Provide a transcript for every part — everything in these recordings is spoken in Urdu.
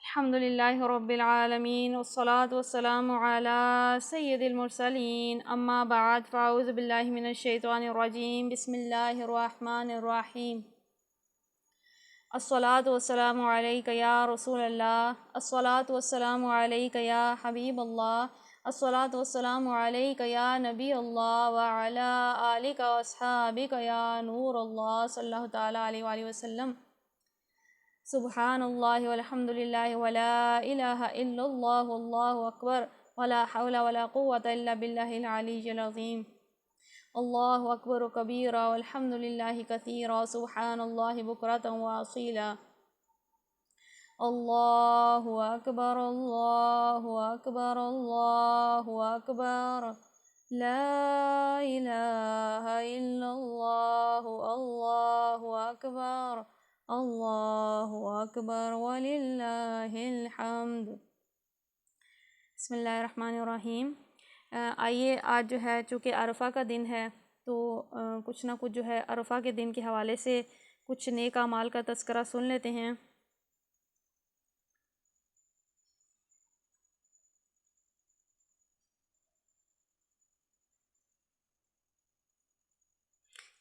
الحمد للہ رب العالمین والصلاة والسلام علی سید المرسلین اما بعد فاعوذ باللہ من الشیطان الرجیم بسم اللہ الرحمن الرحیم الصلاة والسلام علیک یا رسول اللہ الصلاة والسلام علیک یا حبیب اللہ الصلاة والسلام علیک یا نبی اللہ وعلی آلک واصحابک یا نور اللہ صلی اللہ تعالیٰ علیہ وآلہ وسلم۔ سبحان اللہ والحمد للہ ولا الہ الا اللہ واللہ اکبر ولا حول ولا قوة الا باللہ العلی العظیم۔ اللہ اکبر کبیرا والحمد للہ کثیرا سبحان اللہ بکرۃ واصیلا۔ اللہ اکبر اللہ اکبر اللہ اکبر لا الہ الا اللہ اللہ اکبر اللہ اکبر وللہ الحمد۔ بسم اللہ الرحمن الرحیم۔ آئیے آج جو ہے چونکہ عرفہ کا دن ہے تو کچھ نہ کچھ جو ہے عرفہ کے دن کے حوالے سے کچھ نیک اعمال کا تذکرہ سن لیتے ہیں۔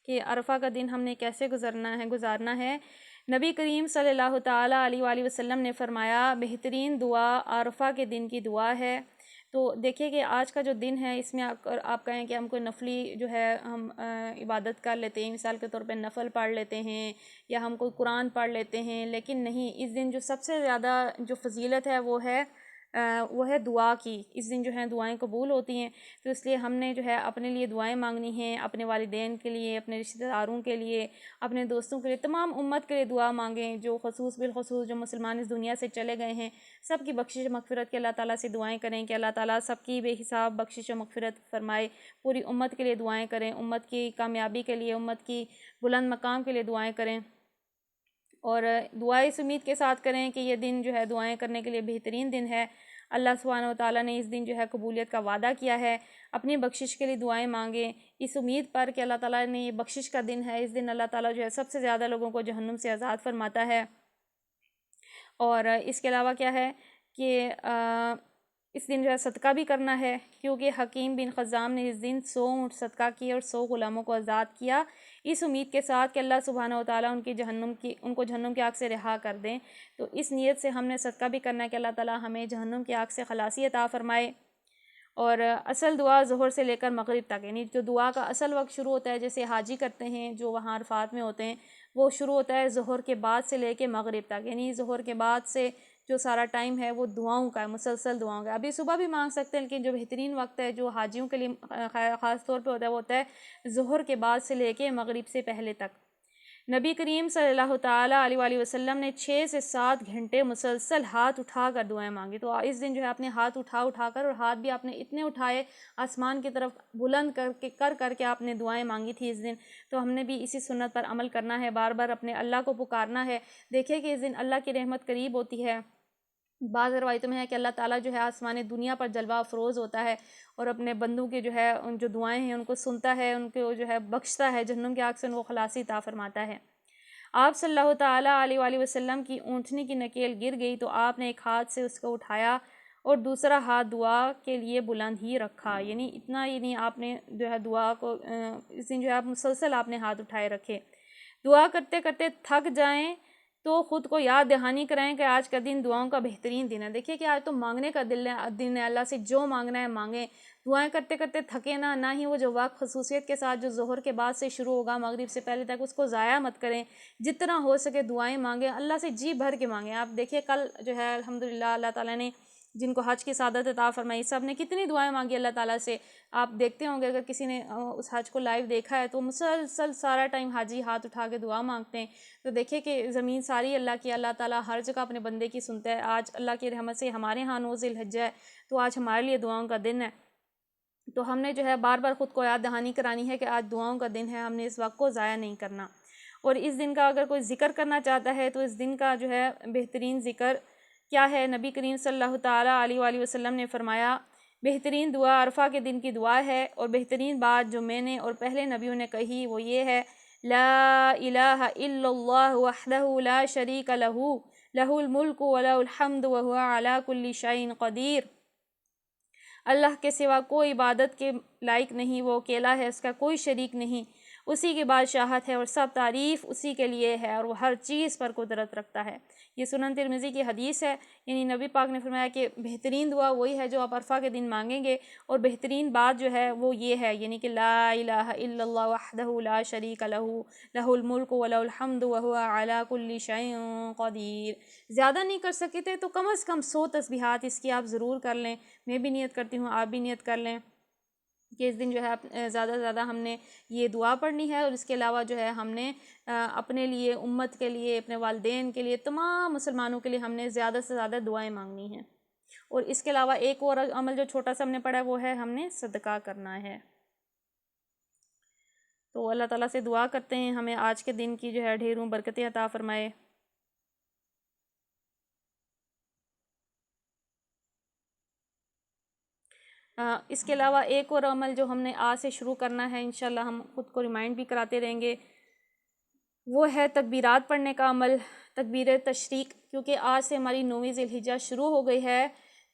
کہ عرفہ کا دن ہم نے کیسے گزارنا ہے۔ نبی کریم صلی اللہ تعالیٰ علیہ وآلہ وسلم نے فرمایا بہترین دعا عرفہ کے دن کی دعا ہے۔ تو دیکھیے کہ آج کا جو دن ہے اس میں آپ کہیں کہ ہم کوئی نفلی جو ہے ہم عبادت کر لیتے ہیں، مثال کے طور پہ نفل پڑھ لیتے ہیں یا ہم کوئی قرآن پڑھ لیتے ہیں، لیکن نہیں، اس دن جو سب سے زیادہ جو فضیلت ہے وہ ہے دعا کی۔ اس دن جو ہے دعائیں قبول ہوتی ہیں، تو اس لیے ہم نے جو ہے اپنے لیے دعائیں مانگنی ہیں، اپنے والدین کے لیے، اپنے رشتہ داروں کے لیے، اپنے دوستوں کے لیے، تمام امت کے لیے دعا مانگیں، جو بالخصوص جو مسلمان اس دنیا سے چلے گئے ہیں، سب کی بخشش و مغفرت کے اللہ تعالیٰ سے دعائیں کریں کہ اللہ تعالیٰ سب کی بے حساب بخشش و مغفرت فرمائے۔ پوری امت کے لیے دعائیں کریں، امت کی کامیابی کے لیے، امت کی بلند مقام کے لیے دعائیں کریں، اور دعائیں اس امید کے ساتھ کریں کہ یہ دن جو ہے دعائیں کرنے کے لیے بہترین دن ہے۔ اللہ سبحانہ وتعالیٰ نے اس دن جو ہے قبولیت کا وعدہ کیا ہے۔ اپنی بخشش کے لیے دعائیں مانگیں اس امید پر کہ اللہ تعالیٰ نے یہ بخشش کا دن ہے، اس دن اللہ تعالیٰ جو ہے سب سے زیادہ لوگوں کو جہنم سے آزاد فرماتا ہے۔ اور اس کے علاوہ کیا ہے کہ اس دن جو ہے صدقہ بھی کرنا ہے، کیونکہ حکیم بن خزام نے اس دن 100 اونٹ صدقہ کیے اور 100 غلاموں کو آزاد کیا، اس امید کے ساتھ کہ اللہ سبحانہ وتعالیٰ ان کو جہنم کی آگ سے رہا کر دیں۔ تو اس نیت سے ہم نے صدقہ بھی کرنا ہے کہ اللہ تعالیٰ ہمیں جہنم کی آگ سے خلاصی عطا فرمائے۔ اور اصل دعا ظہر سے لے کر مغرب تک، یعنی جو دعا کا اصل وقت شروع ہوتا ہے، جیسے حاجی کرتے ہیں جو وہاں عرفات میں ہوتے ہیں، وہ شروع ہوتا ہے ظہر کے بعد سے لے کے مغرب تک، یعنی ظہر کے بعد سے جو سارا ٹائم ہے وہ دعاؤں کا ہے، مسلسل دعاؤں کا۔ ابھی صبح بھی مانگ سکتے ہیں، لیکن جو بہترین وقت ہے جو حاجیوں کے لیے خاص طور پہ ہوتا ہے ظہر کے بعد سے لے کے مغرب سے پہلے تک۔ نبی کریم صلی اللہ تعالیٰ علیہ وآلہ وسلم نے 6 سے 7 گھنٹے مسلسل ہاتھ اٹھا کر دعائیں مانگی۔ تو اس دن جو ہے اپنے ہاتھ اٹھا کر، اور ہاتھ بھی آپ نے اتنے اٹھائے آسمان کی طرف بلند کر کے آپ نے دعائیں مانگی تھی اس دن۔ تو ہم نے بھی اسی سنت پر عمل کرنا ہے، بار بار اپنے اللہ کو پکارنا ہے۔ دیکھیں کہ اس دن اللہ کی رحمت قریب ہوتی ہے۔ بعض روایتوں میں ہے کہ اللہ تعالیٰ جو ہے آسمان دنیا پر جلوہ افروز ہوتا ہے اور اپنے بندوں کے جو ہے ان جو دعائیں ہیں ان کو سنتا ہے، ان کو جو ہے بخشتا ہے، جہنم کی آگ سے ان کو خلاصی عطا فرماتا ہے۔ آپ صلی اللہ تعالیٰ علیہ وآلہ وسلم کی اونٹنی کی نکیل گر گئی تو آپ نے ایک ہاتھ سے اس کو اٹھایا اور دوسرا ہاتھ دعا کے لیے بلند ہی رکھا، یعنی اتنا ہی نہیں، آپ نے جو ہے دعا کو اس دن جو ہے آپ مسلسل آپ نے ہاتھ اٹھائے رکھے۔ دعا کرتے کرتے تھک جائیں تو خود کو یاد دہانی کرائیں کہ آج کا دن دعاؤں کا بہترین دن ہے۔ دیکھیے کہ آج تو مانگنے کا دن ہے، اللہ سے جو مانگنا ہے مانگیں، دعائیں کرتے کرتے تھکے نہ ہی وہ جو وقت خصوصیت کے ساتھ جو ظہر کے بعد سے شروع ہوگا مغرب سے پہلے تک اس کو ضائع مت کریں، جتنا ہو سکے دعائیں مانگیں، اللہ سے جی بھر کے مانگیں۔ آپ دیکھیے کل جو ہے الحمدللہ اللہ تعالیٰ نے جن کو حج کی سعادت عطا فرمائی، سب نے کتنی دعائیں مانگی اللہ تعالیٰ سے۔ آپ دیکھتے ہوں گے اگر کسی نے اس حج کو لائیو دیکھا ہے تو مسلسل سارا ٹائم حاجی ہاتھ اٹھا کے دعا مانگتے ہیں۔ تو دیکھیے کہ زمین ساری اللہ کی، اللہ تعالیٰ ہر جگہ اپنے بندے کی سنتا ہے۔ آج اللہ کی رحمت سے ہمارے ہاں 9 ذی الحجہ ہے، تو آج ہمارے لیے دعاؤں کا دن ہے۔ تو ہم نے جو ہے بار بار خود کو یاد دہانی کرانی ہے کہ آج دعاؤں کا دن ہے، ہم نے اس وقت کو ضائع نہیں کرنا۔ اور اس دن کا اگر کوئی ذکر کرنا چاہتا ہے تو اس دن کا جو ہے بہترین ذکر کیا ہے؟ نبی کریم صلی اللہ تعالیٰ علیہ وآلہ وسلم نے فرمایا بہترین دعا عرفہ کے دن کی دعا ہے، اور بہترین بات جو میں نے اور پہلے نبیوں نے کہی وہ یہ ہے لا الہ الا اللہ وحدہ لا شریک لہ لہ الملک ولہ الحمد وہو علی کل شیء قدیر۔ اللہ کے سوا کوئی عبادت کے لائق نہیں، وہ اکیلا ہے، اس کا کوئی شریک نہیں، اسی کی بادشاہت ہے اور سب تعریف اسی کے لیے ہے اور وہ ہر چیز پر قدرت رکھتا ہے۔ یہ سنن ترمذی کی حدیث ہے، یعنی نبی پاک نے فرمایا کہ بہترین دعا وہی ہے جو آپ عرفہ کے دن مانگیں گے، اور بہترین بات جو ہے وہ یہ ہے، یعنی کہ لا الہ الا اللہ وحدہ لا شریک لہ لہ الملک ولہ الحمد وہو علی کل شیء قدیر۔ زیادہ نہیں کر سکے تھے تو کم از کم 100 تسبیحات اس کی آپ ضرور کر لیں۔ میں بھی نیت کرتی ہوں، آپ بھی نیت کر لیں کہ اس دن جو ہے زیادہ سے زیادہ ہم نے یہ دعا پڑھنی ہے، اور اس کے علاوہ جو ہے ہم نے اپنے لیے، امت کے لیے، اپنے والدین کے لیے، تمام مسلمانوں کے لیے ہم نے زیادہ سے زیادہ دعائیں مانگنی ہیں۔ اور اس کے علاوہ ایک اور عمل جو چھوٹا سا ہم نے پڑھا ہے وہ ہے ہم نے صدقہ کرنا ہے۔ تو اللہ تعالیٰ سے دعا کرتے ہیں ہمیں آج کے دن کی جو ہے ڈھیروں برکتیں عطا فرمائے۔ اس کے علاوہ ایک اور عمل جو ہم نے آج سے شروع کرنا ہے، انشاءاللہ ہم خود کو ریمائنڈ بھی کراتے رہیں گے، وہ ہے تکبیرات پڑھنے کا عمل، تکبیر تشریق، کیونکہ آج سے ہماری 9ویں ذی الحجہ شروع ہو گئی ہے۔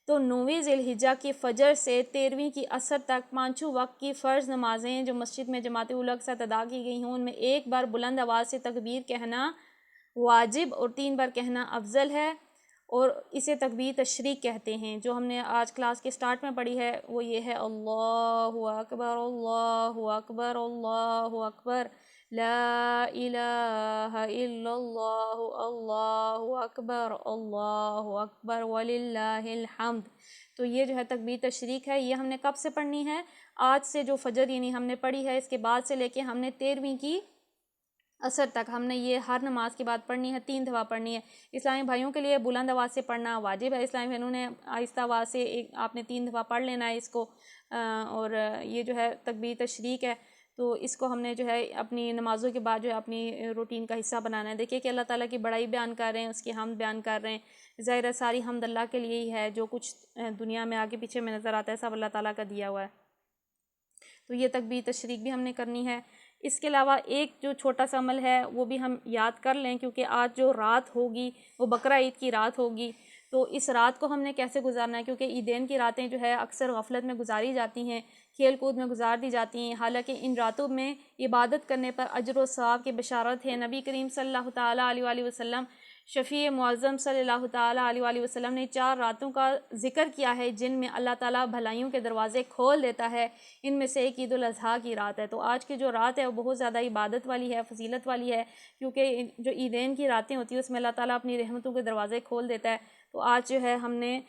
تو 9ویں ذی الحجہ کی فجر سے 13ویں کی عصر تک پانچوں وقت کی فرض نمازیں جو مسجد میں جماعت اولیٰ کے ساتھ ادا کی گئی ہوں، ان میں ایک بار بلند آواز سے تکبیر کہنا واجب اور 3 بار کہنا افضل ہے، اور اسے تکبیر تشریق کہتے ہیں۔ جو ہم نے آج کلاس کے سٹارٹ میں پڑھی ہے وہ یہ ہے اللہ اکبر اللہ اکبر اللہ اکبر لا الہ الا اللہ اللہ اکبر وللہ الحمد۔ تو یہ جو ہے تکبیر تشریق ہے، یہ ہم نے کب سے پڑھنی ہے؟ آج سے جو فجر یعنی ہم نے پڑھی ہے، اس کے بعد سے لے کے ہم نے 13ویں کی عصر تک ہم نے یہ ہر نماز کے بعد پڑھنی ہے، 3 دفعہ پڑھنی ہے۔ اسلامی بھائیوں کے لیے بلند آواز سے پڑھنا واجب ہے، اسلامی بہنوں نے آہستہ آواز سے آپ نے 3 دفعہ پڑھ لینا ہے اس کو، اور یہ جو ہے تکبیر تشریق ہے، تو اس کو ہم نے جو ہے اپنی نمازوں کے بعد جو ہے اپنی روٹین کا حصہ بنانا ہے۔ دیکھیے کہ اللہ تعالیٰ کی بڑائی بیان کر رہے ہیں، اس کی حمد بیان کر رہے ہیں، ظاہر ہے ساری حمد اللہ کے لیے ہی ہے، جو کچھ دنیا میں آگے پیچھے میں نظر آتا ہے سب اللہ تعالیٰ کا دیا ہوا ہے۔ تو یہ تکبیر تشریق بھی ہم نے کرنی ہے۔ اس کے علاوہ ایک جو چھوٹا سا عمل ہے وہ بھی ہم یاد کر لیں، کیونکہ آج جو رات ہوگی وہ بقرہ عید کی رات ہوگی، تو اس رات کو ہم نے کیسے گزارنا ہے، کیونکہ عیدین کی راتیں جو ہے اکثر غفلت میں گزاری جاتی ہیں، کھیل کود میں گزار دی جاتی ہیں، حالانکہ ان راتوں میں عبادت کرنے پر اجر و ثواب کی بشارت ہے۔ نبی کریم صلی اللہ تعالیٰ علیہ وآلہ وسلم، شفیع معظم صلی اللہ تعالیٰ علیہ وآلہ وسلم نے 4 راتوں کا ذکر کیا ہے جن میں اللہ تعالیٰ بھلائیوں کے دروازے کھول دیتا ہے، ان میں سے ایک عید الاضحیٰ کی رات ہے۔ تو آج کی جو رات ہے وہ بہت زیادہ عبادت والی ہے، فضیلت والی ہے، کیونکہ جو عیدین کی راتیں ہوتی ہیں اس میں اللہ تعالیٰ اپنی رحمتوں کے دروازے کھول دیتا ہے۔ تو آج جو ہے ہم نے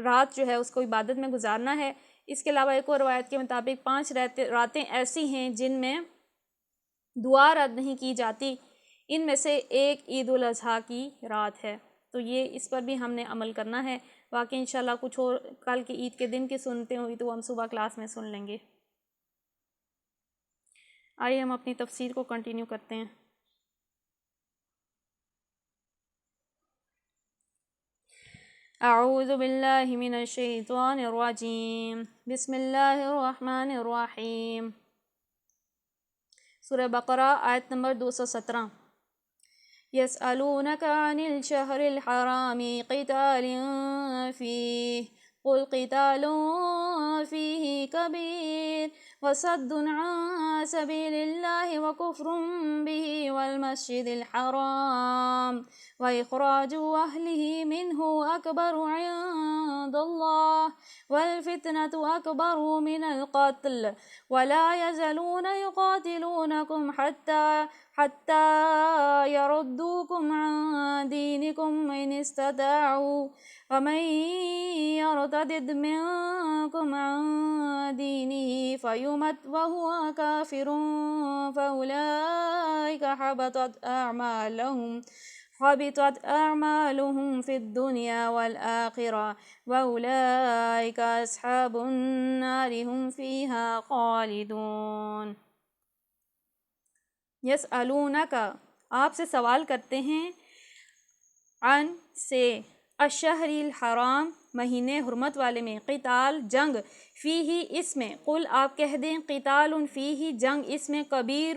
رات جو ہے اس کو عبادت میں گزارنا ہے۔ اس کے علاوہ ایک اور روایت کے مطابق 5 راتیں ایسی ہیں جن میں دعا رد نہیں کی جاتی، ان میں سے ایک عید الاضحیٰ کی رات ہے، تو یہ اس پر بھی ہم نے عمل کرنا ہے۔ باقی انشاءاللہ کچھ اور کل کی عید کے دن کی سنتے ہوئی تو ہم صبح کلاس میں سن لیں گے۔ آئیے ہم اپنی تفسیر کو کنٹینیو کرتے ہیں۔ اعوذ باللہ من الشیطان الرجیم، بسم اللہ الرحمن الرحیم۔ سورہ بقرہ آیت نمبر 217۔ يسألونك عن الشهر الحرام قتال فيه قل قتال فيه كبير وصد عن سبيل الله وكفر به والمسجد الحرام وإخراج أهله منه أكبر عند الله والفتنة أكبر من القتل ولا يزالون يقاتلونكم حتى يردوكم عن دينكم إن استطاعوا ومن يرتد منكم عن دينه فيمت وهو كافر فأولئك حبطت أعمالهم في الدنيا والآخرة وأولئك أصحاب النار هم فيها خالدون۔ یسألونک، آپ سے سوال کرتے ہیں، عن سے، الشہر الحرام، مہینے حرمت والے میں، قتال جنگ، فیہ اس میں، قل آپ کہہ دیں، قتال فیہ جنگ اس میں، کبیر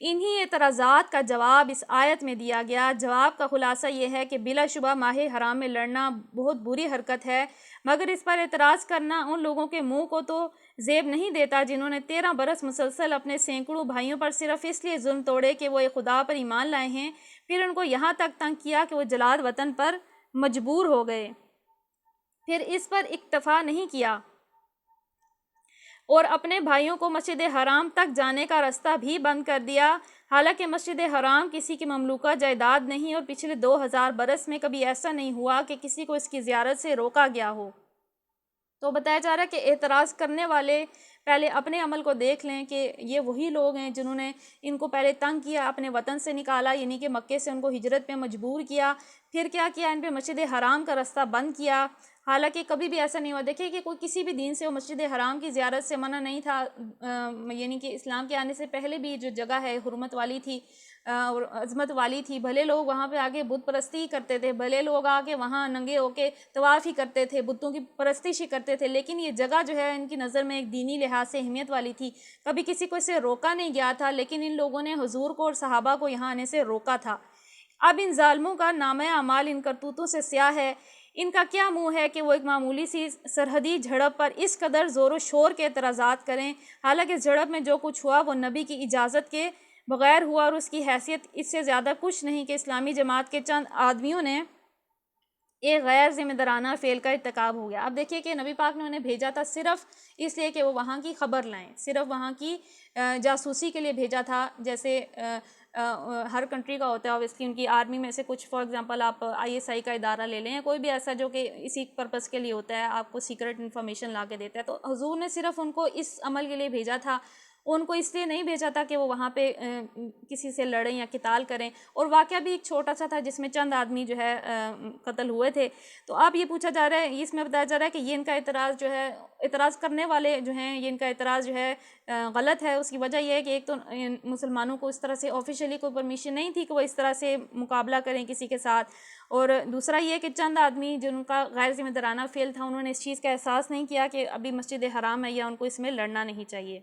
انہی اعتراضات کا جواب اس آیت میں دیا گیا۔ جواب کا خلاصہ یہ ہے کہ بلا شبہ ماہ حرام میں لڑنا بہت بری حرکت ہے، مگر اس پر اعتراض کرنا ان لوگوں کے منہ کو تو زیب نہیں دیتا جنہوں نے 13 برس مسلسل اپنے سینکڑوں بھائیوں پر صرف اس لیے ظلم توڑے کہ وہ ایک خدا پر ایمان لائے ہیں، پھر ان کو یہاں تک تنگ کیا کہ وہ جلاد وطن پر مجبور ہو گئے، پھر اس پر اکتفا نہیں کیا اور اپنے بھائیوں کو مسجد حرام تک جانے کا راستہ بھی بند کر دیا، حالانکہ مسجد حرام کسی کی مملوکہ جائیداد نہیں اور پچھلے 2000 برس میں کبھی ایسا نہیں ہوا کہ کسی کو اس کی زیارت سے روکا گیا ہو۔ تو بتایا جا رہا ہے کہ اعتراض کرنے والے پہلے اپنے عمل کو دیکھ لیں کہ یہ وہی لوگ ہیں جنہوں نے ان کو پہلے تنگ کیا، اپنے وطن سے نکالا، یعنی کہ مکے سے ان کو ہجرت پہ مجبور کیا، پھر کیا کیا، ان پہ مسجد حرام کا راستہ بند کیا، حالانکہ کبھی بھی ایسا نہیں ہوا۔ دیکھیں کہ کوئی کسی بھی دین سے وہ مسجد حرام کی زیارت سے منع نہیں تھا، یعنی کہ اسلام کے آنے سے پہلے بھی جو جگہ ہے حرمت والی تھی اور عظمت والی تھی، بھلے لوگ وہاں پہ آگے بت پرستی ہی کرتے تھے، بھلے لوگ آگے وہاں ننگے ہو کے طواف ہی کرتے تھے، بتوں کی پرستش ہی کرتے تھے، لیکن یہ جگہ جو ہے ان کی نظر میں ایک دینی لحاظ سے اہمیت والی تھی، کبھی کسی کو اسے روکا نہیں گیا تھا، لیکن ان لوگوں نے حضور کو اور صحابہ کو یہاں آنے سے روکا تھا۔ اب ان ظالموں کا نامہ اعمال ان کرتوتوں سے سیاہ ہے۔ ان کا کیا منہ ہے کہ وہ ایک معمولی سی سرحدی جھڑپ پر اس قدر زور و شور کے اعتراضات کریں، حالانکہ اس جھڑپ میں جو کچھ ہوا وہ نبی کی اجازت کے بغیر ہوا اور اس کی حیثیت اس سے زیادہ کچھ نہیں کہ اسلامی جماعت کے چند آدمیوں نے ایک غیر ذمہ دارانہ فعل کا ارتکاب ہو گیا۔ اب دیکھیے کہ نبی پاک نے انہیں بھیجا تھا صرف اس لیے کہ وہ وہاں کی خبر لائیں، صرف وہاں کی جاسوسی کے لیے بھیجا تھا، جیسے ہر کنٹری کا ہوتا ہے اوبیسلی ان کی آرمی میں سے کچھ، فار ایگزامپل آپ ISI کا ادارہ لے لیں، کوئی بھی ایسا جو کہ اسی پرپس کے لیے ہوتا ہے، آپ کو سیکرٹ انفارمیشن لا کے دیتا ہے، تو حضور نے صرف ان کو اس عمل کے لیے بھیجا تھا، ان کو اس لیے نہیں بھیجا تھا کہ وہ وہاں پہ کسی سے لڑیں یا قتال کریں، اور واقعہ بھی ایک چھوٹا سا تھا جس میں چند آدمی جو ہے قتل ہوئے تھے۔ تو اب یہ پوچھا جا رہا ہے، اس میں بتایا جا رہا ہے کہ یہ ان کا اعتراض جو ہے، اعتراض کرنے والے جو ہیں یہ ان کا اعتراض جو ہے غلط ہے۔ اس کی وجہ یہ ہے کہ ایک تو مسلمانوں کو اس طرح سے آفیشلی کوئی پرمیشن نہیں تھی کہ وہ اس طرح سے مقابلہ کریں کسی کے ساتھ، اور دوسرا یہ کہ چند آدمی جن کا غیر ذمہ دارانہ فعل تھا انہوں نے اس چیز کا احساس نہیں کیا کہ ابھی مسجد حرام ہے یا ان کو اس میں لڑنا نہیں چاہیے۔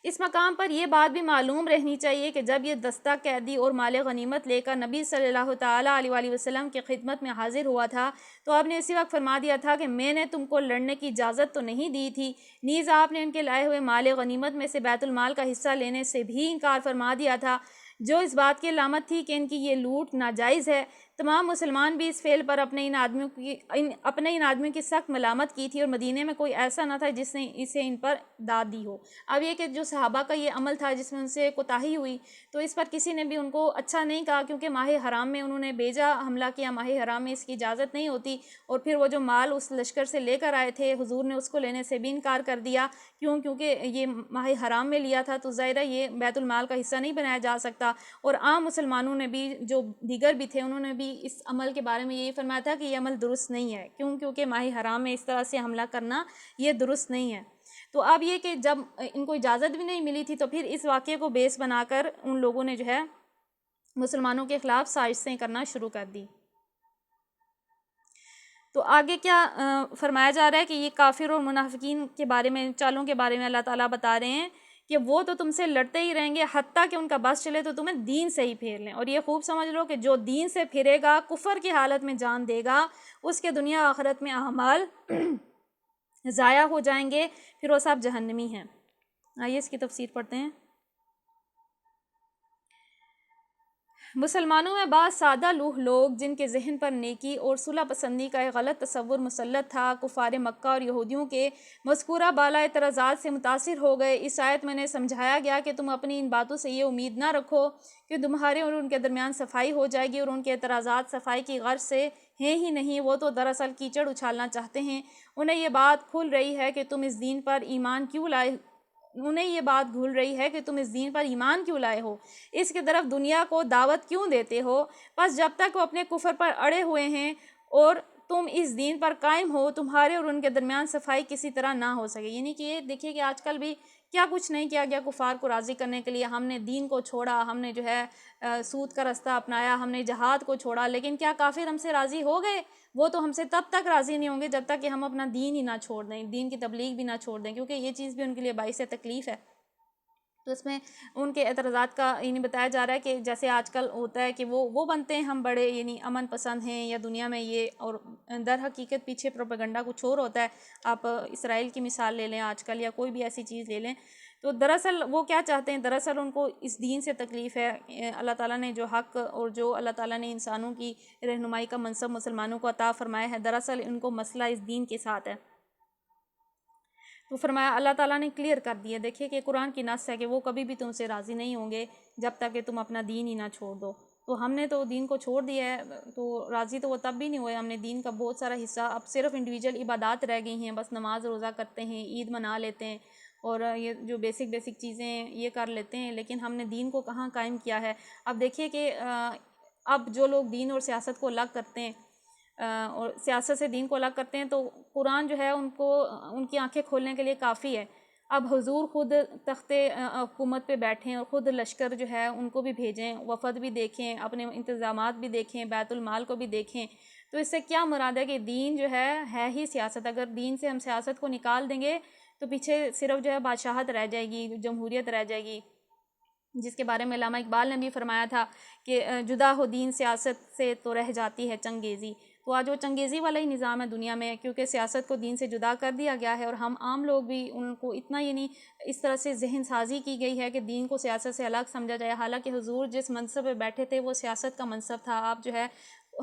اس مقام پر یہ بات بھی معلوم رہنی چاہیے کہ جب یہ دستہ قیدی اور مال غنیمت لے کر نبی صلی اللہ تعالیٰ علیہ وآلہ وسلم کی خدمت میں حاضر ہوا تھا تو آپ نے اسی وقت فرما دیا تھا کہ میں نے تم کو لڑنے کی اجازت تو نہیں دی تھی، نیز آپ نے ان کے لائے ہوئے مال غنیمت میں سے بیت المال کا حصہ لینے سے بھی انکار فرما دیا تھا، جو اس بات کی علامت تھی کہ ان کی یہ لوٹ ناجائز ہے۔ تمام مسلمان بھی اس فعل پر اپنے ان آدمیوں کی سخت ملامت کی تھی، اور مدینے میں کوئی ایسا نہ تھا جس نے اسے ان پر داد دی ہو۔ اب یہ کہ جو صحابہ کا یہ عمل تھا جس میں ان سے کوتاہی ہوئی، تو اس پر کسی نے بھی ان کو اچھا نہیں کہا، کیونکہ ماہ حرام میں انہوں نے بیجا حملہ کیا، ماہ حرام میں اس کی اجازت نہیں ہوتی، اور پھر وہ جو مال اس لشکر سے لے کر آئے تھے حضور نے اس کو لینے سے بھی انکار کر دیا، کیونکہ یہ ماہ حرام میں لیا تھا تو ظاہرہ یہ بیت المال کا حصہ نہیں بنایا جا سکتا، اور عام مسلمانوں نے بھی جو دیگر بھی تھے انہوں نے بھی اس عمل کے بارے میں یہی فرمایا تھا کہ یہ عمل درست نہیں ہے، کیونکہ ماہ حرام میں اس طرح سے حملہ کرنا یہ درست نہیں ہے۔ تو اب یہ کہ جب ان کو اجازت بھی نہیں ملی تھی تو پھر اس واقعے کو بیس بنا کر ان لوگوں نے جو ہے مسلمانوں کے خلاف سازشیں کرنا شروع کر دی۔ تو آگے کیا فرمایا جا رہا ہے کہ یہ کافر اور منافقین کے بارے میں، چالوں کے بارے میں اللہ تعالیٰ بتا رہے ہیں کہ وہ تو تم سے لڑتے ہی رہیں گے حتیٰ کہ ان کا بس چلے تو تمہیں دین سے ہی پھیر لیں، اور یہ خوب سمجھ لو کہ جو دین سے پھرے گا، کفر کی حالت میں جان دے گا، اس کے دنیا آخرت میں اعمال ضائع ہو جائیں گے، پھر وہ سب جہنمی ہیں۔ آئیے اس کی تفسیر پڑھتے ہیں۔ مسلمانوں میں بعض سادہ لوح لوگ جن کے ذہن پر نیکی اور صلح پسندی کا ایک غلط تصور مسلط تھا، کفار مکہ اور یہودیوں کے مذکورہ بالا اعتراضات سے متاثر ہو گئے۔ اس آیت میں نے سمجھایا گیا کہ تم اپنی ان باتوں سے یہ امید نہ رکھو کہ تمہارے اور ان کے درمیان صفائی ہو جائے گی، اور ان کے اعتراضات صفائی کی غرض سے ہیں ہی نہیں، وہ تو دراصل کیچڑ اچھالنا چاہتے ہیں۔ انہیں یہ بات کھل رہی ہے کہ تم اس دین پر ایمان کیوں لائے ہو، اس کی طرف دنیا کو دعوت کیوں دیتے ہو، بس جب تک وہ اپنے کفر پر اڑے ہوئے ہیں اور تم اس دین پر قائم ہو، تمہارے اور ان کے درمیان صفائی کسی طرح نہ ہو سکے۔ یعنی کہ یہ دیکھیے کہ آج کل بھی کیا کچھ نہیں کیا گیا کفار کو راضی کرنے کے لیے، ہم نے دین کو چھوڑا، ہم نے جو ہے سود کا راستہ اپنایا، ہم نے جہاد کو چھوڑا، لیکن کیا کافر ہم سے راضی ہو گئے؟ وہ تو ہم سے تب تک راضی نہیں ہوں گے جب تک کہ ہم اپنا دین ہی نہ چھوڑ دیں، دین کی تبلیغ بھی نہ چھوڑ دیں، کیونکہ یہ چیز بھی ان کے لیے باعث تکلیف ہے۔ تو اس میں ان کے اعتراضات کا یعنی بتایا جا رہا ہے کہ جیسے آج کل ہوتا ہے کہ وہ بنتے ہیں ہم بڑے یعنی امن پسند ہیں یا دنیا میں یہ، اور در حقیقت پیچھے پروپیگنڈا کچھ اور ہوتا ہے۔ آپ اسرائیل کی مثال لے لیں آج کل، یا کوئی بھی ایسی چیز لے لیں، تو دراصل وہ کیا چاہتے ہیں، دراصل ان کو اس دین سے تکلیف ہے۔ اللہ تعالیٰ نے جو حق اور جو اللہ تعالیٰ نے انسانوں کی رہنمائی کا منصب مسلمانوں کو عطا فرمایا ہے، دراصل ان کو مسئلہ اس دین کے ساتھ ہے۔ تو فرمایا اللہ تعالیٰ نے کلیئر کر دیا، دیکھیے کہ قرآن کی نص ہے کہ وہ کبھی بھی تم سے راضی نہیں ہوں گے جب تک کہ تم اپنا دین ہی نہ چھوڑ دو۔ تو ہم نے تو دین کو چھوڑ دیا ہے، تو راضی تو وہ تب بھی نہیں ہوئے، ہم نے دین کا بہت سارا حصہ، اب صرف انڈیویجول عبادات رہ گئی ہیں، بس نماز روزہ کرتے ہیں، عید منا لیتے ہیں، اور یہ جو بیسک چیزیں یہ کر لیتے ہیں، لیکن ہم نے دین کو کہاں قائم کیا ہے۔ اب دیکھیے کہ اب جو لوگ دین اور سیاست کو الگ کرتے ہیں اور سیاست سے دین کو الگ کرتے ہیں، تو قرآن جو ہے ان کو ان کی آنکھیں کھولنے کے لیے کافی ہے۔ اب حضور خود تخت حکومت پہ بیٹھیں اور خود لشکر جو ہے ان کو بھی بھیجیں، وفد بھی دیکھیں، اپنے انتظامات بھی دیکھیں، بیت المال کو بھی دیکھیں، تو اس سے کیا مراد ہے کہ دین جو ہے ہی سیاست۔ اگر دین سے ہم سیاست کو نکال دیں گے تو پیچھے صرف جو ہے بادشاہت رہ جائے گی، جمہوریت رہ جائے گی، جس کے بارے میں علامہ اقبال نے بھی فرمایا تھا کہ جدا ہو دین سیاست سے تو رہ جاتی ہے چنگیزی۔ تو آج وہ چنگیزی والا ہی نظام ہے دنیا میں، کیونکہ سیاست کو دین سے جدا کر دیا گیا ہے، اور ہم عام لوگ بھی ان کو اتنا یعنی اس طرح سے ذہن سازی کی گئی ہے کہ دین کو سیاست سے الگ سمجھا جائے، حالانکہ حضور جس منصب پہ بیٹھے تھے وہ سیاست کا منصب تھا۔ آپ جو ہے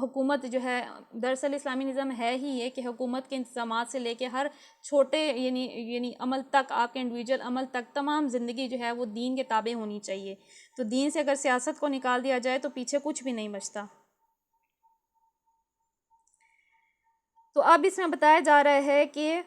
حکومت جو ہے، دراصل اسلامی نظام ہے ہی یہ کہ حکومت کے انتظامات سے لے کے ہر چھوٹے یعنی عمل تک، آپ کے انڈیویجول عمل تک، تمام زندگی جو ہے وہ دین کے تابع ہونی چاہیے۔ تو دین سے اگر سیاست کو نکال دیا جائے تو پیچھے کچھ بھی نہیں بچتا۔ تو اب اس میں بتایا جا رہا ہے کہ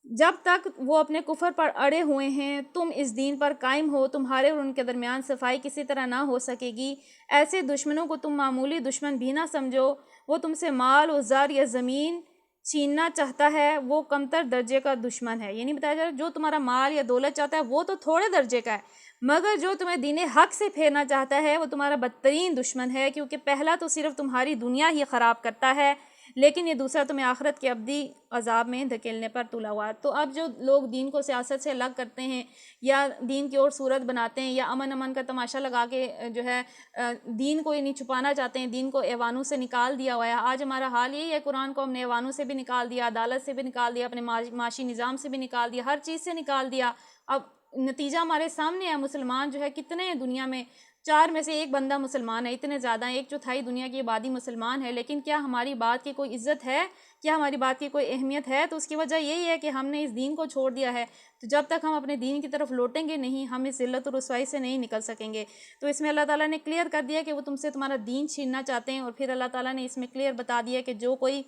جب تک وہ اپنے کفر پر اڑے ہوئے ہیں، تم اس دین پر قائم ہو، تمہارے اور ان کے درمیان صفائی کسی طرح نہ ہو سکے گی۔ ایسے دشمنوں کو تم معمولی دشمن بھی نہ سمجھو، وہ تم سے مال و زر یا زمین چھیننا چاہتا ہے، وہ کمتر درجے کا دشمن ہے۔ یعنی بتایا جا رہا ہے جو تمہارا مال یا دولت چاہتا ہے وہ تو تھوڑے درجے کا ہے، مگر جو تمہیں دین حق سے پھیرنا چاہتا ہے وہ تمہارا بدترین دشمن ہے، کیونکہ پہلا تو صرف تمہاری دنیا ہی خراب کرتا ہے، لیکن یہ دوسرا تمہیں آخرت کے ابدی عذاب میں دھکیلنے پر تلا ہوا ہے۔ تو اب جو لوگ دین کو سیاست سے الگ کرتے ہیں یا دین کی اور صورت بناتے ہیں یا امن کا تماشا لگا کے جو ہے دین کو نہیں چھپانا چاہتے ہیں، دین کو ایوانوں سے نکال دیا ہوا ہے۔ آج ہمارا حال یہی ہے، قرآن کو ہم نے ایوانوں سے بھی نکال دیا، عدالت سے بھی نکال دیا، اپنے معاشی نظام سے بھی نکال دیا، ہر چیز سے نکال دیا۔ اب نتیجہ ہمارے سامنے ہے، مسلمان جو ہے کتنے ہیں دنیا میں، 4 میں سے 1 بندہ مسلمان ہے، اتنے زیادہ ہیں، 1/4 دنیا کی آبادی مسلمان ہے، لیکن کیا ہماری بات کی کوئی عزت ہے؟ کیا ہماری بات کی کوئی اہمیت ہے؟ تو اس کی وجہ یہی ہے کہ ہم نے اس دین کو چھوڑ دیا ہے۔ تو جب تک ہم اپنے دین کی طرف لوٹیں گے نہیں، ہم اس ذلت و رسوائی سے نہیں نکل سکیں گے۔ تو اس میں اللہ تعالیٰ نے کلیئر کر دیا کہ وہ تم سے تمہارا دین چھیننا چاہتے ہیں، اور پھر اللہ تعالیٰ نے اس میں کلیئر بتا دیا کہ جو کوئی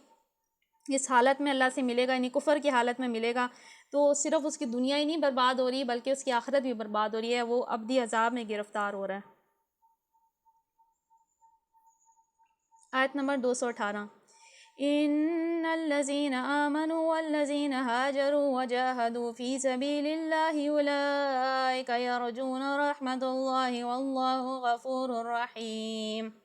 اس حالت میں اللہ سے ملے گا، یعنی کفر کی حالت میں ملے گا، تو صرف اس کی دنیا ہی نہیں برباد ہو رہی بلکہ اس کی آخرت بھی برباد ہو رہی ہے، وہ ابدی عذاب میں گرفتار ہو رہا ہے۔ آیت نمبر 218، ان الذين آمنوا والذين هاجروا وجاهدوا في سبيل الله اولئك يرجون رحمة الله والله غفور رحيم۔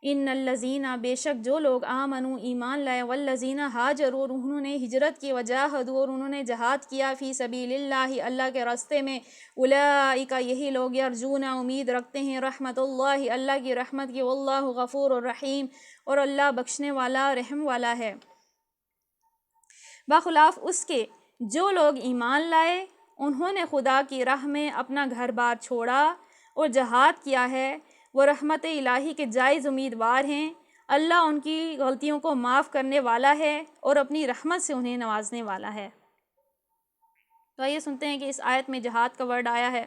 ان الذین، بے شک جو لوگ آمنوا ایمان لائے، والذین ہاجروا اور انہوں نے ہجرت کی، وجاہدوا اور انہوں نے جہاد کیا، فی سبیل اللہ اللہ کے راستے میں، اولئک یہی لوگ، یرجون امید رکھتے ہیں، رحمت اللہ اللہ کی رحمت کی، واللہ غفور الرحیم اور اللہ بخشنے والا رحم والا ہے۔ بخلاف اس کے جو لوگ ایمان لائے، انہوں نے خدا کی راہ میں اپنا گھر بار چھوڑا اور جہاد کیا ہے، وہ رحمت الہی کے جائز امیدوار ہیں، اللہ ان کی غلطیوں کو معاف کرنے والا ہے اور اپنی رحمت سے انہیں نوازنے والا ہے۔ تو آئیے سنتے ہیں کہ اس آیت میں جہاد کا ورڈ آیا ہے،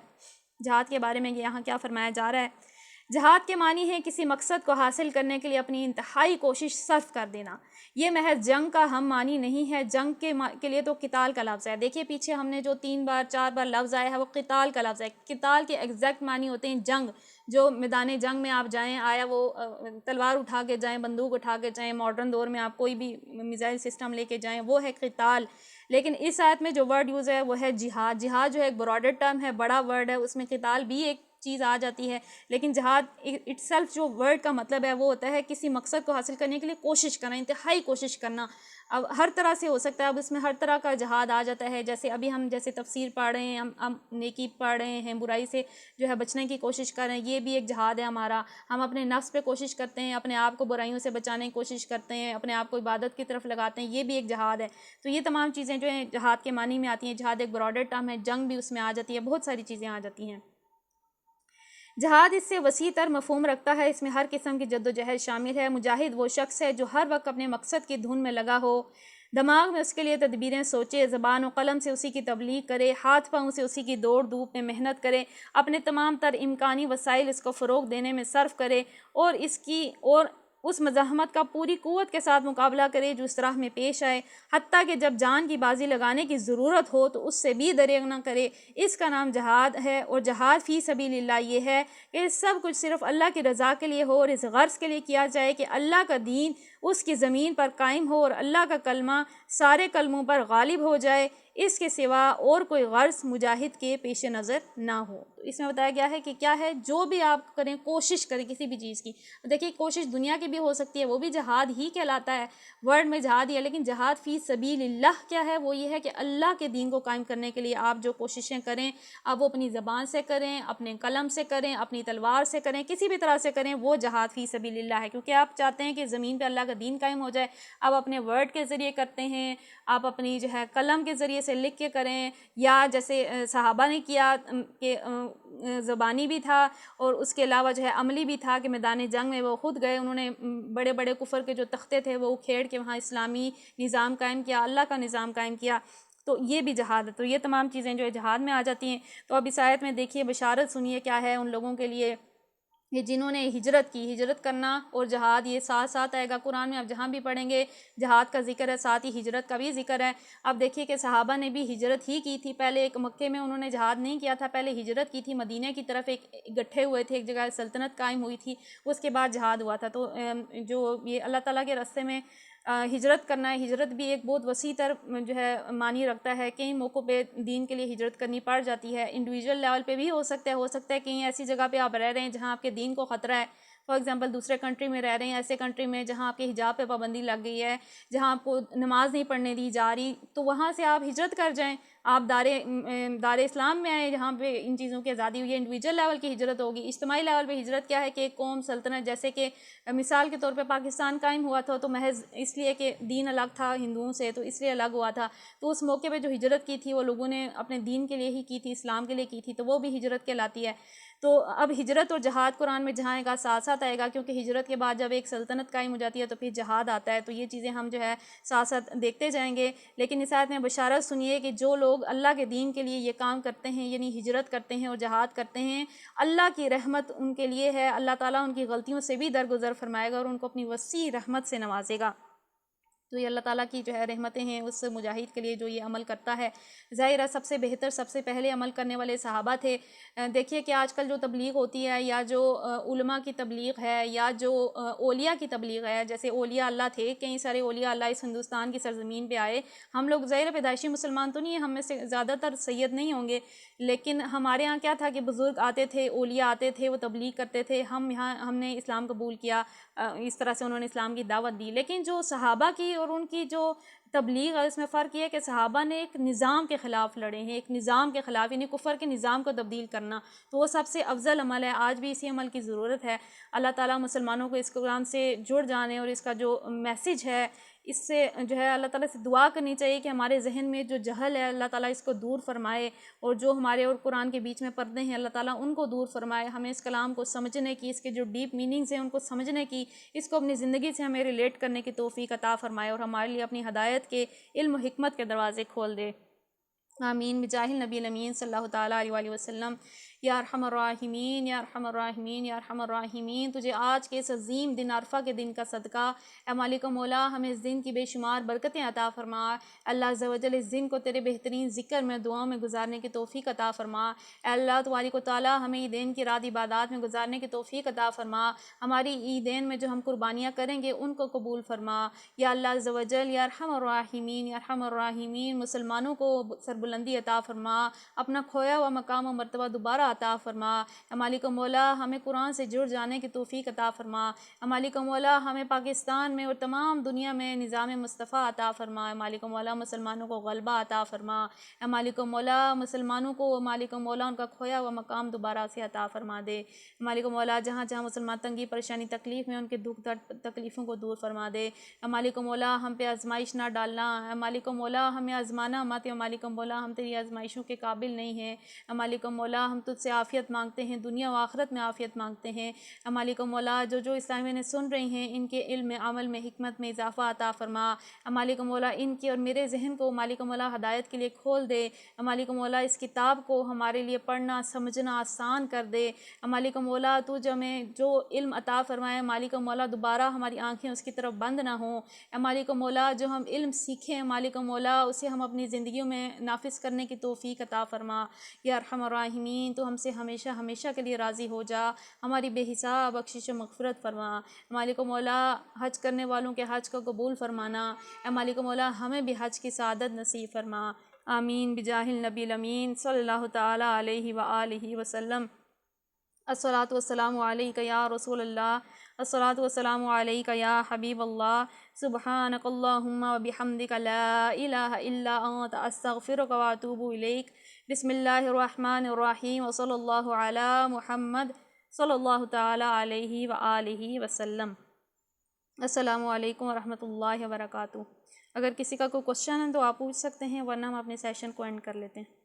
جہاد کے بارے میں یہاں کیا فرمایا جا رہا ہے۔ جہاد کے معنی ہے کسی مقصد کو حاصل کرنے کے لیے اپنی انتہائی کوشش صرف کر دینا۔ یہ محض جنگ کا ہم معنی نہیں ہے، جنگ کے لیے تو قتال کا لفظ ہے۔ دیکھیے پیچھے ہم نے جو 3 بار 4 بار لفظ آیا ہے وہ قتال کا لفظ ہے۔ قتال کے ایگزیکٹ معنی ہوتے ہیں جنگ، جو میدان جنگ میں آپ جائیں، آیا وہ تلوار اٹھا کے جائیں، بندوق اٹھا کے جائیں، ماڈرن دور میں آپ کوئی بھی میزائل سسٹم لے کے جائیں، وہ ہے قتال۔ لیکن اس آیت میں جو ورڈ یوز ہے وہ ہے جہاد۔ جہاد جو ہے ایک براڈر ٹرم ہے، بڑا ورڈ ہے، اس میں قتال بھی ایک چیز آ جاتی ہے، لیکن جہاد اٹ سیلف جو ورڈ کا مطلب ہے وہ ہوتا ہے کسی مقصد کو حاصل کرنے کے لیے کوشش کرنا، انتہائی کوشش کرنا۔ اب ہر طرح سے ہو سکتا ہے، اب اس میں ہر طرح کا جہاد آ جاتا ہے، جیسے ابھی ہم جیسے تفسیر پڑھ رہے ہیں، ہم نیکی پڑھ رہے ہیں، برائی سے جو ہے بچنے کی کوشش کر رہے ہیں، یہ بھی ایک جہاد ہے ہمارا۔ ہم اپنے نفس پہ کوشش کرتے ہیں، اپنے آپ کو برائیوں سے بچانے کی کوشش کرتے ہیں، اپنے آپ کو عبادت کی طرف لگاتے ہیں، یہ بھی ایک جہاد ہے۔ تو یہ تمام چیزیں جو ہیں جہاد کے معنی میں آتی ہیں۔ جہاد ایک براڈر ٹرم ہے، جنگ بھی اس میں آ جاتی ہے، بہت ساری چیزیں آ جاتی ہیں۔ جہاد اس سے وسیع تر مفہوم رکھتا ہے، اس میں ہر قسم کی جد و جہد شامل ہے۔ مجاہد وہ شخص ہے جو ہر وقت اپنے مقصد کی دھن میں لگا ہو، دماغ میں اس کے لیے تدبیریں سوچے، زبان و قلم سے اسی کی تبلیغ کرے، ہاتھ پاؤں سے اسی کی دوڑ دھوپ میں محنت کرے، اپنے تمام تر امکانی وسائل اس کو فروغ دینے میں صرف کرے، اور اس مزاحمت کا پوری قوت کے ساتھ مقابلہ کرے جو اس راہ میں پیش آئے، حتیٰ کہ جب جان کی بازی لگانے کی ضرورت ہو تو اس سے بھی دریغ نہ کرے۔ اس کا نام جہاد ہے، اور جہاد فی سبیل اللہ یہ ہے کہ سب کچھ صرف اللہ کی رضا کے لیے ہو، اور اس غرض کے لیے کیا جائے کہ اللہ کا دین اس کی زمین پر قائم ہو اور اللہ کا کلمہ سارے کلموں پر غالب ہو جائے، اس کے سوا اور کوئی غرض مجاہد کے پیش نظر نہ ہو۔ تو اس میں بتایا گیا ہے کہ کیا ہے، جو بھی آپ کریں کوشش کریں کسی بھی چیز کی۔ دیکھیے کوشش دنیا کی بھی ہو سکتی ہے، وہ بھی جہاد ہی کہلاتا ہے، ورڈ میں جہاد ہی ہے، لیکن جہاد فی سبیل اللہ کیا ہے، وہ یہ ہے کہ اللہ کے دین کو قائم کرنے کے لیے آپ جو کوششیں کریں، آپ وہ اپنی زبان سے کریں، اپنے قلم سے کریں، اپنی تلوار سے کریں، کسی بھی طرح سے کریں، وہ جہاد فی سبیل اللہ ہے، کیونکہ آپ چاہتے ہیں کہ زمین پہ اللہ کا دین قائم ہو جائے۔ آپ اپنے ورڈ کے ذریعے کرتے ہیں، آپ اپنی جو ہے قلم کے ذریعے سے لکھ کے کریں، یا جیسے صحابہ نے کیا کہ زبانی بھی تھا اور اس کے علاوہ جو ہے عملی بھی تھا کہ میدان جنگ میں وہ خود گئے، انہوں نے بڑے بڑے کفر کے جو تختے تھے وہ کھیڑ کے وہاں اسلامی نظام قائم کیا، اللہ کا نظام قائم کیا، تو یہ بھی جہاد ہے۔ تو یہ تمام چیزیں جو ہے جہاد میں آ جاتی ہیں۔ تو اب اس آیت میں دیکھیے بشارت سنیے کیا ہے ان لوگوں کے لیے یہ جنہوں نے ہجرت کی۔ ہجرت کرنا اور جہاد یہ ساتھ ساتھ آئے گا قرآن میں، اب جہاں بھی پڑھیں گے جہاد کا ذکر ہے، ساتھ ہی ہجرت کا بھی ذکر ہے۔ اب دیکھیے کہ صحابہ نے بھی ہجرت ہی کی تھی، پہلے ایک مکے میں انہوں نے جہاد نہیں کیا تھا، پہلے ہجرت کی تھی، مدینہ کی طرف ایک اکٹھے ہوئے تھے، ایک جگہ سلطنت قائم ہوئی تھی، اس کے بعد جہاد ہوا تھا۔ تو جو یہ اللہ تعالیٰ کے راستے میں ہجرت کرنا ہے، ہجرت بھی ایک بہت وسیع تر جو ہے معنی رکھتا ہے۔ کئی موقعوں پہ دین کے لیے ہجرت کرنی پڑ جاتی ہے، انڈیویجول لیول پہ بھی ہو سکتا ہے کہیں ایسی جگہ پہ آپ رہ رہے ہیں جہاں آپ کے دین کو خطرہ ہے، فار ایگزامپل دوسرے کنٹری میں رہ رہے ہیں، ایسے کنٹری میں جہاں آپ کے حجاب پہ پابندی لگ گئی ہے، جہاں آپ کو نماز نہیں پڑھنے دی جا رہی، تو وہاں سے آپ ہجرت کر جائیں، آپ دار اسلام میں آئیں جہاں پہ ان چیزوں کی آزادی ہوئی ہے۔ انڈیویجول لیول کی ہجرت ہوگی۔ اجتماعی لیول پہ ہجرت کیا ہے کہ ایک قوم سلطنت، جیسے کہ مثال کے طور پہ پاکستان قائم ہوا تھا تو محض اس لیے کہ دین الگ تھا ہندوؤں سے، تو اس لیے الگ ہوا تھا، تو اس موقع پہ جو ہجرت کی تھی وہ لوگوں نے اپنے دین کے لیے ہی کی تھی، اسلام کے لیے کی تھی، تو وہ بھی ہجرت کہلاتی ہے۔ تو اب ہجرت اور جہاد قرآن میں جہاں آئے گا ساتھ ساتھ آئے گا، کیونکہ ہجرت کے بعد جب ایک سلطنت قائم ہو جاتی ہے تو پھر جہاد آتا ہے، تو یہ چیزیں ہم جو ہے ساتھ ساتھ دیکھتے جائیں گے۔ لیکن اس آیت میں بشارت سنیے کہ جو لوگ اللہ کے دین کے لیے یہ کام کرتے ہیں، یعنی ہجرت کرتے ہیں اور جہاد کرتے ہیں، اللہ کی رحمت ان کے لیے ہے، اللہ تعالیٰ ان کی غلطیوں سے بھی درگزر فرمائے گا اور ان کو اپنی وسیع رحمت سے نوازے گا۔ تو یہ اللہ تعالیٰ کی جو ہے رحمتیں ہیں اس مجاہد کے لیے جو یہ عمل کرتا ہے۔ ظاہر ہے سب سے بہتر، سب سے پہلے عمل کرنے والے صحابہ تھے۔ دیکھیے کہ آج کل جو تبلیغ ہوتی ہے، یا جو علماء کی تبلیغ ہے، یا جو اولیاء کی تبلیغ ہے، جیسے اولیاء اللہ تھے، کئی سارے اولیاء اللہ اس ہندوستان کی سرزمین پہ آئے۔ ہم لوگ ظاہر پیدائشی مسلمان تو نہیں ہیں، ہم میں سے زیادہ تر سید نہیں ہوں گے، لیکن ہمارے ہاں کیا تھا کہ بزرگ آتے تھے، اولیاء آتے تھے، وہ تبلیغ کرتے تھے، ہم نے اسلام قبول کیا، اس طرح سے انہوں نے اسلام کی دعوت دی۔ لیکن جو صحابہ کی اور ان کی جو تبلیغ ہے اس میں فرق یہ ہے کہ صحابہ نے ایک نظام کے خلاف لڑے ہیں، ایک نظام کے خلاف، یعنی کفر کے نظام کو تبدیل کرنا، تو وہ سب سے افضل عمل ہے۔ آج بھی اسی عمل کی ضرورت ہے۔ اللہ تعالیٰ مسلمانوں کو اس قرآن سے جڑ جانے اور اس کا جو میسیج ہے اس سے جو ہے اللہ تعالیٰ سے دعا کرنی چاہیے کہ ہمارے ذہن میں جو جہل ہے اللہ تعالیٰ اس کو دور فرمائے، اور جو ہمارے اور قرآن کے بیچ میں پردے ہیں اللہ تعالیٰ ان کو دور فرمائے، ہمیں اس کلام کو سمجھنے کی، اس کے جو ڈیپ میننگز ہیں ان کو سمجھنے کی، اس کو اپنی زندگی سے ہمیں ریلیٹ کرنے کی توفیق عطا فرمائے، اور ہمارے لیے اپنی ہدایت کے علم و حکمت کے دروازے کھول دے۔ آمین بجاہ النبی الامین صلی اللہ تعالیٰ علیہ وآلہ وسلم۔ یا ارحم الراحمین، یا ارحم الراحمین، یا ارحم الراحمین، تجھے آج کے اس عظیم دن عرفہ کے دن کا صدقہ، اے مالک و مولا ہمیں اس دن کی بے شمار برکتیں عطا فرما۔ اللہ عز و جل اس دن کو تیرے بہترین ذکر میں، دعاؤں میں گزارنے کی توفیق عطا فرما۔ اے اللہ تبارک و تعالیٰ ہمیں عیدین کی رات عبادات میں گزارنے کی توفیق عطا فرما۔ ہماری عیدین میں جو ہم قربانیاں کریں گے ان کو قبول فرما۔ یا اللہ عز و جل، یا ارحم الراحمین، یا ارحم الراحمین، مسلمانوں کو سربلندی عطا فرما، اپنا کھویا ہوا مقام و مرتبہ دوبارہ عطا فرما، مالک و مولا ہمیں قرآن سے جڑ جانے کی توفیق عطا فرما، مالک و مولا ہمیں پاکستان میں اور تمام دنیا میں نظام مصطفیٰ عطا فرما، مالک و مولا مسلمانوں کو غلبہ عطا فرما، مالک و مولا مسلمانوں کو مالک و مولا ان کا کھویا ہوا مقام دوبارہ سے عطا فرما دے، مالک و مولا جہاں جہاں مسلمان تنگی پریشانی تکلیف میں ان کے دکھ درد تکلیفوں کو دور فرما دے، مالک و مولا ہم پہ آزمائش نہ ڈالنا، مالک و مولا ہمیں آزمانا مت، مالک و مولا ہم تیری آزمائشوں کے قابل نہیں ہیں، مالک و مولا ہم تجھ سے عافیت مانگتے ہیں، دنیا و آخرت میں عافیت مانگتے ہیں، مالک و مولا جو اسلامی نے سن رہی ہیں ان کے علم میں عمل میں حکمت میں اضافہ عطا فرما، مالک و مولا ان کی اور میرے ذہن کو مالک و مولا ہدایت کے لیے کھول دے، مالک و مولا اس کتاب کو ہمارے لیے پڑھنا سمجھنا آسان کر دے، مالک و مولا تو جو ہمیں جو علم عطا فرمائے مالک و مولا دوبارہ ہماری آنکھیں اس کی طرف بند نہ ہوں، مالک و مولا جو ہم علم سیکھیں مالک و مولا اسے ہم اپنی زندگیوں میں نافذ کرنے کی توفیق عطا فرما، یا ارحم الراحمین تو ہم سے ہمیشہ ہمیشہ کے لیے راضی ہو جا، ہماری بے حساب بخشش و مغفرت فرما، مالک و مولا حج کرنے والوں کے حج کو قبول فرمانا، مالک و مولا ہمیں بھی حج کی سعادت نصیب فرما، آمین بجاہ النبی الامین صلی اللہ تعالی علیہ وآلہ وسلم۔ الصلاۃ والسلام علیک یا رسول اللہ، الصلاۃ والسلام علیک یا حبیب اللہ، سبحانک اللہم وبحمدک لا الہ الا انت استغفرک واتوب الیک، بسم اللہ الرحمن الرحیم وصلی اللہ علی محمد صلی اللہ تعالی علیہ وآلہ وسلم۔ السلام علیکم ورحمۃ اللہ وبرکاتہ۔ اگر کسی کا کوئی کوشچن ہے تو آپ پوچھ سکتے ہیں ورنہ ہم اپنے سیشن کو اینڈ کر لیتے ہیں۔